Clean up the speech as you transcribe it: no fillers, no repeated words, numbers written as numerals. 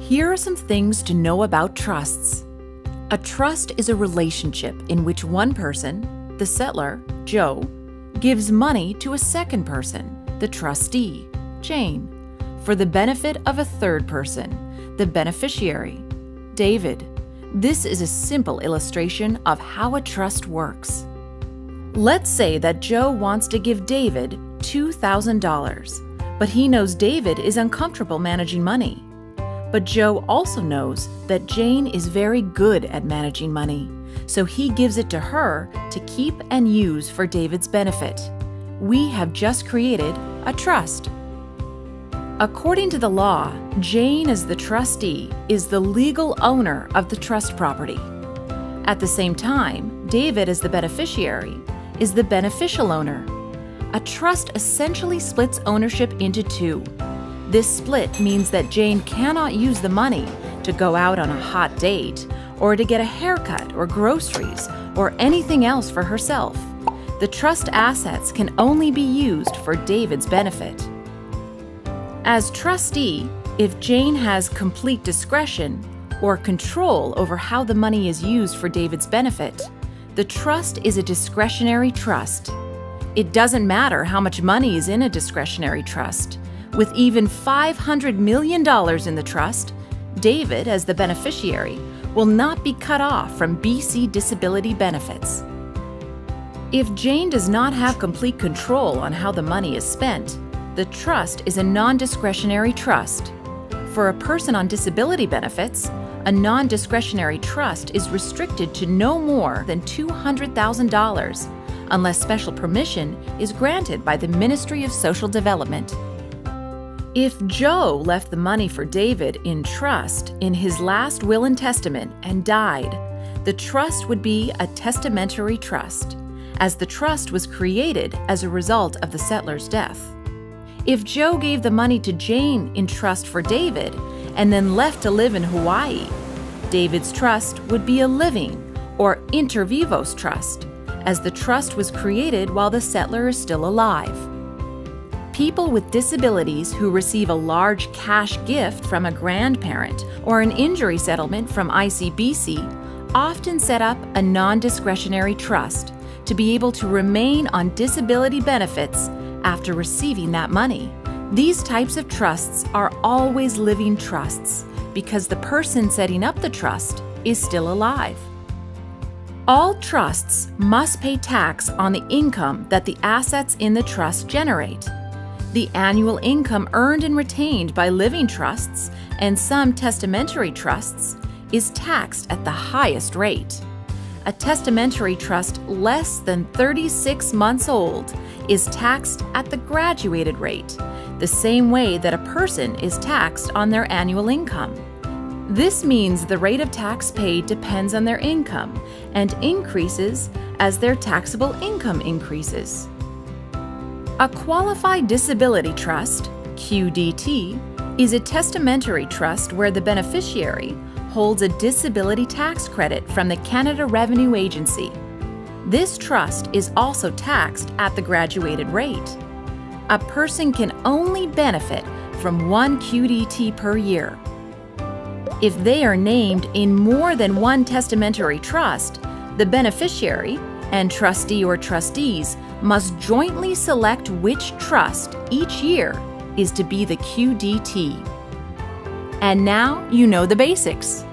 Here are some things to know about trusts. A trust is a relationship in which one person, the settlor, Joe, gives money to a second person, the trustee, Jane, for the benefit of a third person, the beneficiary, David. This is a simple illustration of how a trust works. Let's say that Joe wants to give David $2,000, but he knows David is uncomfortable managing money. But Joe also knows that Jane is very good at managing money, so he gives it to her to keep and use for David's benefit. We have just created a trust. According to the law, Jane as the trustee is the legal owner of the trust property. At the same time, David as the beneficiary is the beneficial owner. A trust essentially splits ownership into two. This split means that Jane cannot use the money to go out on a hot date or to get a haircut or groceries or anything else for herself. The trust assets can only be used for David's benefit. As trustee, if Jane has complete discretion or control over how the money is used for David's benefit, the trust is a discretionary trust. It doesn't matter how much money is in a discretionary trust. With even $500 million in the trust, David, as the beneficiary, will not be cut off from BC disability benefits. If Jane does not have complete control on how the money is spent, the trust is a non-discretionary trust. For a person on disability benefits, a non-discretionary trust is restricted to no more than $200,000 unless special permission is granted by the Ministry of Social Development. If Joe left the money for David in trust in his last will and testament and died, the trust would be a testamentary trust, as the trust was created as a result of the settlor's death. If Joe gave the money to Jane in trust for David and then left to live in Hawaii, David's trust would be a living or inter vivos trust, as the trust was created while the settlor is still alive. People with disabilities who receive a large cash gift from a grandparent or an injury settlement from ICBC often set up a non-discretionary trust to be able to remain on disability benefits after receiving that money. These types of trusts are always living trusts because the person setting up the trust is still alive. All trusts must pay tax on the income that the assets in the trust generate. The annual income earned and retained by living trusts and some testamentary trusts is taxed at the highest rate. A testamentary trust less than 36 months old is taxed at the graduated rate, the same way that a person is taxed on their annual income. This means the rate of tax paid depends on their income and increases as their taxable income increases. A qualified disability trust, QDT, is a testamentary trust where the beneficiary holds a disability tax credit from the Canada Revenue Agency. This trust is also taxed at the graduated rate. A person can only benefit from one QDT per year. If they are named in more than one testamentary trust, the beneficiary and trustee or trustees must jointly select which trust each year is to be the QDT. And now you know the basics.